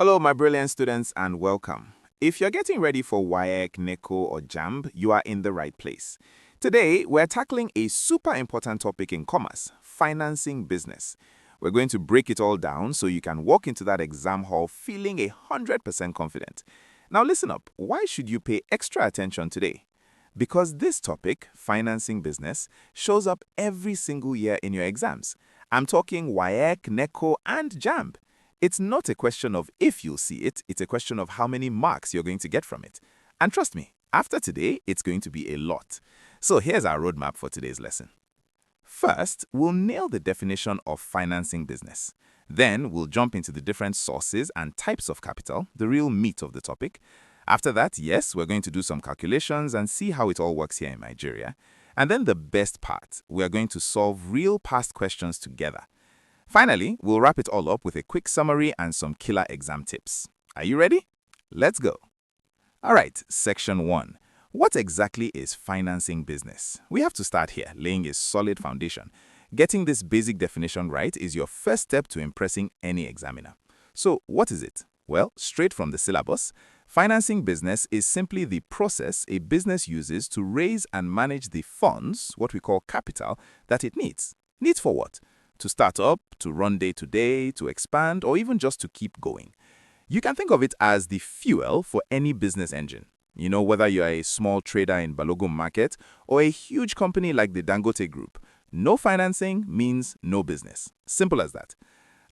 Hello, my brilliant students, and welcome. If you're getting ready for WAEC, NECO, or JAMB, you are in the right place. Today, we're tackling a super important topic in commerce, financing business. We're going to break it all down so you can walk into that exam hall feeling 100% confident. Now listen up, why should you pay extra attention today? Because this topic, financing business, shows up every single year in your exams. I'm talking WAEC, NECO, and JAMB. It's not a question of if you'll see it, it's a question of how many marks you're going to get from it. And trust me, after today, it's going to be a lot. So here's our roadmap for today's lesson. First, we'll nail the definition of financing business. Then, we'll jump into the different sources and types of capital, the real meat of the topic. After that, yes, we're going to do some calculations and see how it all works here in Nigeria. And then the best part, we're going to solve real past questions together. Finally, we'll wrap it all up with a quick summary and some killer exam tips. Are you ready? Let's go. All right, section 1. What exactly is financing business? We have to start here, laying a solid foundation. Getting this basic definition right is your first step to impressing any examiner. So, what is it? Well, straight from the syllabus, financing business is simply the process a business uses to raise and manage the funds, what we call capital, that it needs. Needs for what? To start up, to run day-to-day, to expand, or even just to keep going. You can think of it as the fuel for any business engine. You know, whether you're a small trader in Balogun Market or a huge company like the Dangote Group, no financing means no business. Simple as that.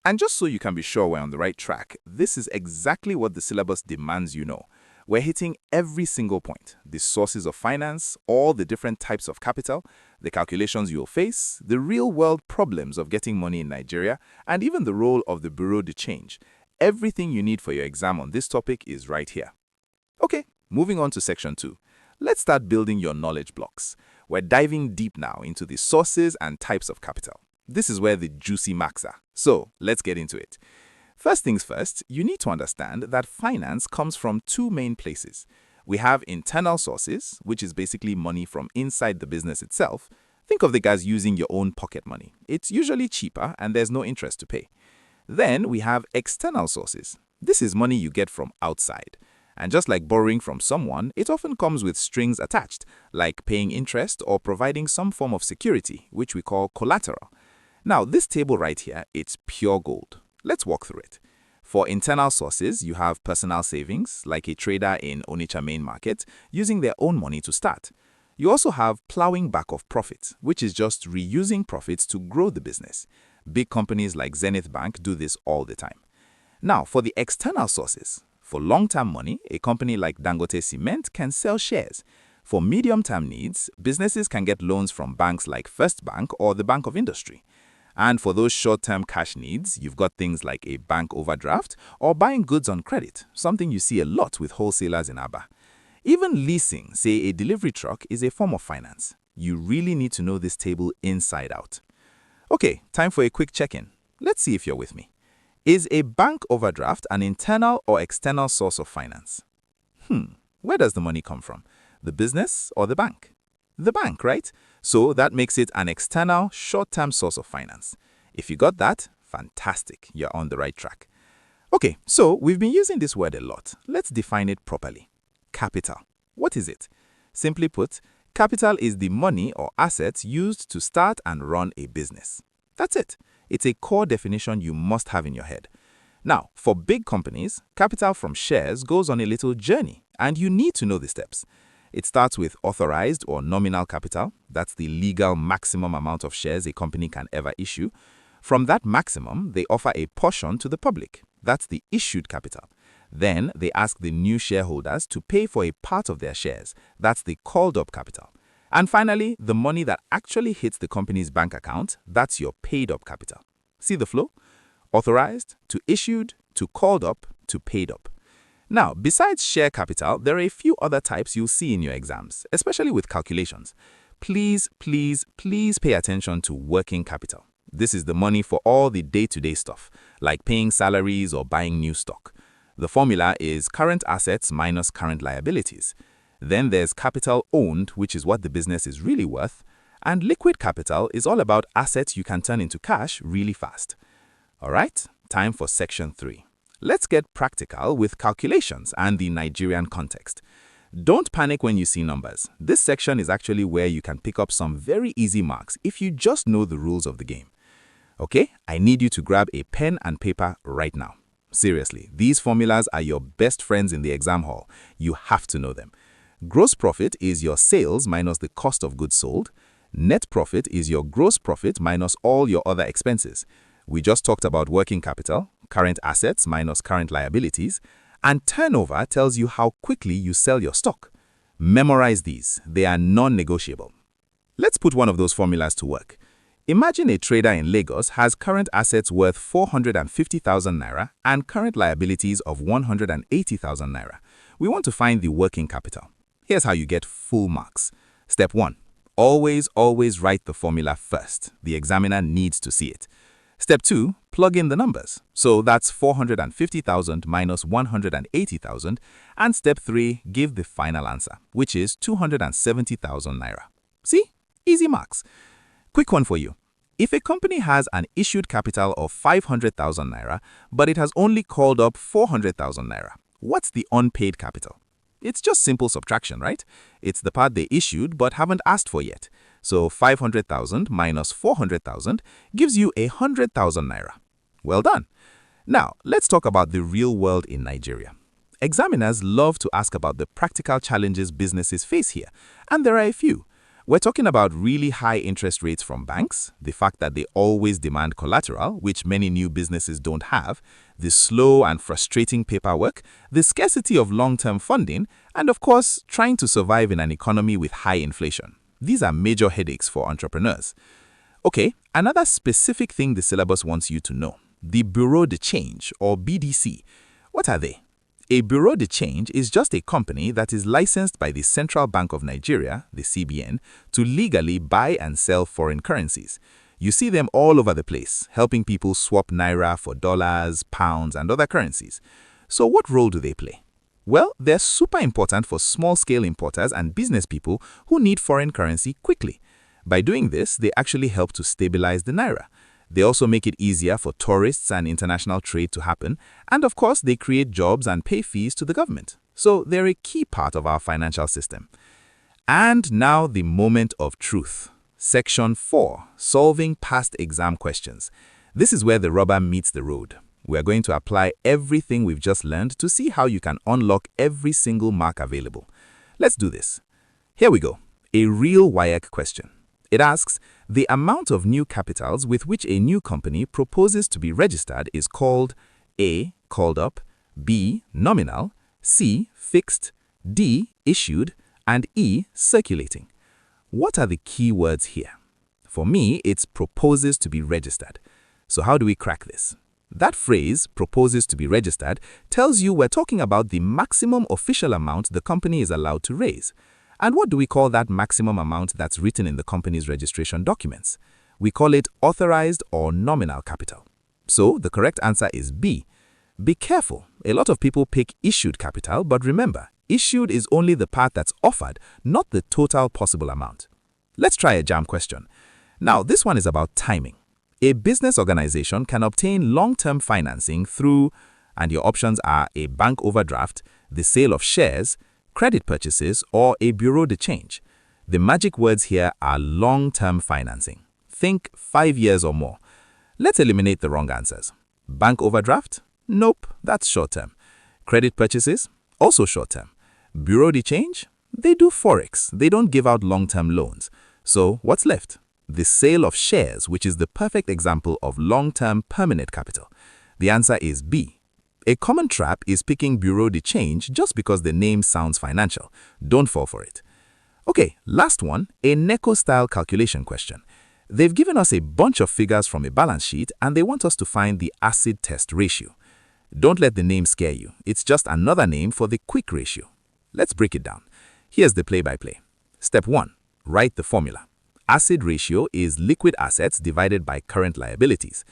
And just so you can be sure we're on the right track, this is exactly what the syllabus demands you know. We're hitting every single point, the sources of finance, all the different types of capital, the calculations you'll face, the real-world problems of getting money in Nigeria, and even the role of the Bureau de Change. Everything you need for your exam on this topic is right here. Okay, moving on to section 2. Let's start building your knowledge blocks. We're diving deep now into the sources and types of capital. This is where the juicy marks are. So, let's get into it. First things first, you need to understand that finance comes from two main places. We have internal sources, which is basically money from inside the business itself. Think of the guys using your own pocket money. It's usually cheaper and there's no interest to pay. Then we have external sources. This is money you get from outside. And just like borrowing from someone, it often comes with strings attached, like paying interest or providing some form of security, which we call collateral. Now, this table right here, it's pure gold. Let's walk through it. For internal sources, you have personal savings, like a trader in Onitsha main market, using their own money to start. You also have plowing back of profits, which is just reusing profits to grow the business. Big companies like Zenith Bank do this all the time. Now, for the external sources, for long-term money, a company like Dangote Cement can sell shares. For medium-term needs, businesses can get loans from banks like First Bank or the Bank of Industry. And for those short-term cash needs, you've got things like a bank overdraft or buying goods on credit, something you see a lot with wholesalers in Aba. Even leasing, say a delivery truck, is a form of finance. You really need to know this table inside out. Okay, time for a quick check-in. Let's see if you're with me. Is a bank overdraft an internal or external source of finance? Where does the money come from? The business or the bank? The bank, right? So that makes it an external, short-term source of finance. If you got that, fantastic, you're on the right track. Okay, so we've been using this word a lot. Let's define it properly. Capital. What is it? Simply put, capital is the money or assets used to start and run a business. That's it. It's a core definition you must have in your head. Now, for big companies, capital from shares goes on a little journey, and you need to know the steps. It starts with authorized or nominal capital. That's the legal maximum amount of shares a company can ever issue. From that maximum, they offer a portion to the public. That's the issued capital. Then they ask the new shareholders to pay for a part of their shares. That's the called-up capital. And finally, the money that actually hits the company's bank account, that's your paid-up capital. See the flow? Authorized, to issued, to called up, to paid up. Now, besides share capital, there are a few other types you'll see in your exams, especially with calculations. Please, please, please pay attention to working capital. This is the money for all the day-to-day stuff, like paying salaries or buying new stock. The formula is current assets minus current liabilities. Then there's capital owned, which is what the business is really worth. And liquid capital is all about assets you can turn into cash really fast. All right, time for section 3. Let's get practical with calculations and the Nigerian context. Don't panic when you see numbers. This section is actually where you can pick up some very easy marks if you just know the rules of the game. Okay, I need you to grab a pen and paper right now. Seriously, these formulas are your best friends in the exam hall. You have to know them. Gross profit is your sales minus the cost of goods sold. Net profit is your gross profit minus all your other expenses. We just talked about working capital, current assets minus current liabilities, and turnover tells you how quickly you sell your stock. Memorize these. They are non-negotiable. Let's put one of those formulas to work. Imagine a trader in Lagos has current assets worth 450,000 naira and current liabilities of 180,000 naira. We want to find the working capital. Here's how you get full marks. Step 1. Always write the formula first. The examiner needs to see it. Step 2, plug in the numbers. So that's 450,000 minus 180,000. And step 3, give the final answer, which is 270,000 naira. See? Easy marks. Quick one for you. If a company has an issued capital of 500,000 naira, but it has only called up 400,000 naira, what's the unpaid capital? It's just simple subtraction, right? It's the part they issued but haven't asked for yet. So 500,000 minus 400,000 gives you 100,000 naira. Well done. Now, let's talk about the real world in Nigeria. Examiners love to ask about the practical challenges businesses face here, and there are a few. We're talking about really high interest rates from banks, the fact that they always demand collateral, which many new businesses don't have, the slow and frustrating paperwork, the scarcity of long-term funding, and of course, trying to survive in an economy with high inflation. These are major headaches for entrepreneurs. Okay, another specific thing the syllabus wants you to know, the Bureau de Change, or BDC. What are they? A Bureau de Change is just a company that is licensed by the Central Bank of Nigeria, the CBN, to legally buy and sell foreign currencies. You see them all over the place, helping people swap naira for dollars, pounds, and other currencies. So what role do they play? Well, they're super important for small-scale importers and business people who need foreign currency quickly. By doing this, they actually help to stabilize the naira. They also make it easier for tourists and international trade to happen, and of course, they create jobs and pay fees to the government. So they're a key part of our financial system. And now the moment of truth. Section 4, Solving Past Exam Questions. This is where the rubber meets the road. We're going to apply everything we've just learned to see how you can unlock every single mark available. Let's do this. Here we go. A real WAEC question. It asks, the amount of new capitals with which a new company proposes to be registered is called A, called up, B, nominal, C, fixed, D, issued, and E, circulating. What are the key words here? For me, it's proposes to be registered. So how do we crack this? That phrase, proposes to be registered, tells you we're talking about the maximum official amount the company is allowed to raise. And what do we call that maximum amount that's written in the company's registration documents? We call it authorized or nominal capital. So the correct answer is B. Be careful. A lot of people pick issued capital, but remember, issued is only the part that's offered, not the total possible amount. Let's try a JAMB question. Now, this one is about timing. A business organization can obtain long-term financing through, and your options are a bank overdraft, the sale of shares, credit purchases, or a Bureau de Change. The magic words here are long-term financing. Think 5 years or more. Let's eliminate the wrong answers. Bank overdraft? Nope, that's short-term. Credit purchases? Also short-term. Bureau de Change? They do forex. They don't give out long-term loans. So what's left? The sale of shares, which is the perfect example of long-term permanent capital. The answer is B. A common trap is picking Bureau de Change just because the name sounds financial. Don't fall for it. Okay, last one, a NECO-style calculation question. They've given us a bunch of figures from a balance sheet and they want us to find the acid test ratio. Don't let the name scare you. It's just another name for the quick ratio. Let's break it down. Here's the play-by-play. Step 1. Write the formula. Acid ratio is liquid assets divided by current liabilities.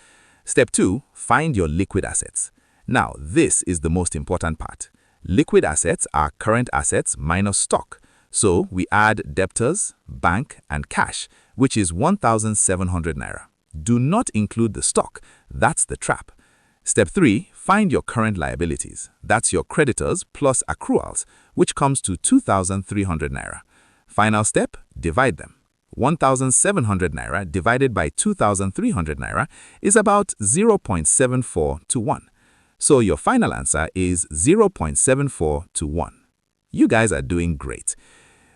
Step 2. Find your liquid assets. Now, this is the most important part. Liquid assets are current assets minus stock. So we add debtors, bank, and cash, which is 1,700 naira. Do not include the stock. That's the trap. Step 3, find your current liabilities. That's your creditors plus accruals, which comes to 2,300 naira. Final step, divide them. 1,700 naira divided by 2,300 naira is about 0.74 to 1. So your final answer is 0.74 to 1. You guys are doing great.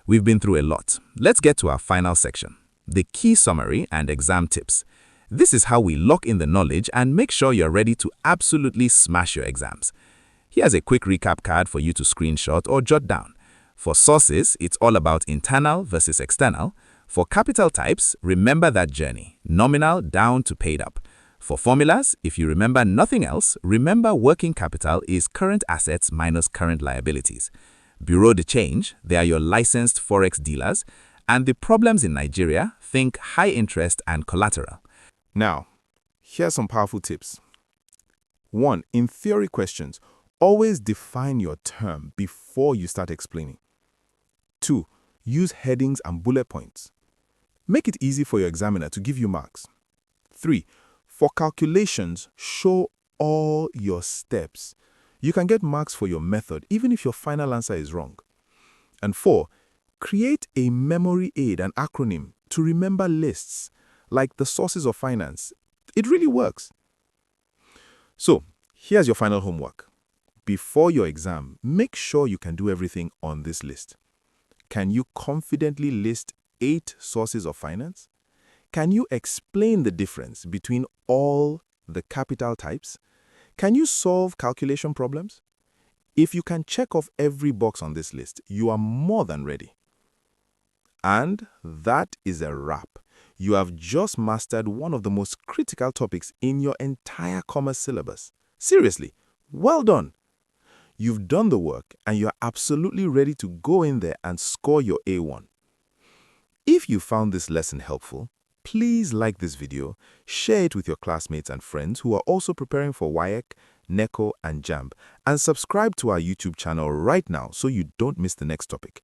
We've been through a lot. Let's get to our final section, the key summary and exam tips. This is how we lock in the knowledge and make sure you're ready to absolutely smash your exams. Here's a quick recap card for you to screenshot or jot down. For sources, it's all about internal versus external. For capital types, remember that journey, nominal down to paid up. For formulas, if you remember nothing else, remember working capital is current assets minus current liabilities. Bureau de change, they are your licensed forex dealers. And the problems in Nigeria, think high interest and collateral. Now, here's some powerful tips. 1. In theory questions, always define your term before you start explaining. 2. Use headings and bullet points. Make it easy for your examiner to give you marks. 3. For calculations, show all your steps. You can get marks for your method even if your final answer is wrong. And 4. Create a memory aid, an acronym, to remember lists, like the sources of finance. It really works. So, here's your final homework. Before your exam, make sure you can do everything on this list. Can you confidently list 8 sources of finance? Can you explain the difference between all the capital types? Can you solve calculation problems? If you can check off every box on this list, you are more than ready. And that is a wrap. You have just mastered one of the most critical topics in your entire commerce syllabus. Seriously, well done. You've done the work and you're absolutely ready to go in there and score your A1. If you found this lesson helpful, please like this video, share it with your classmates and friends who are also preparing for WAEC, NECO, and JAMB, and subscribe to our YouTube channel right now so you don't miss the next topic.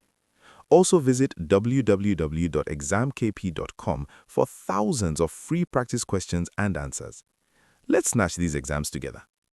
Also visit www.examkp.com for thousands of free practice questions and answers. Let's snatch these exams together.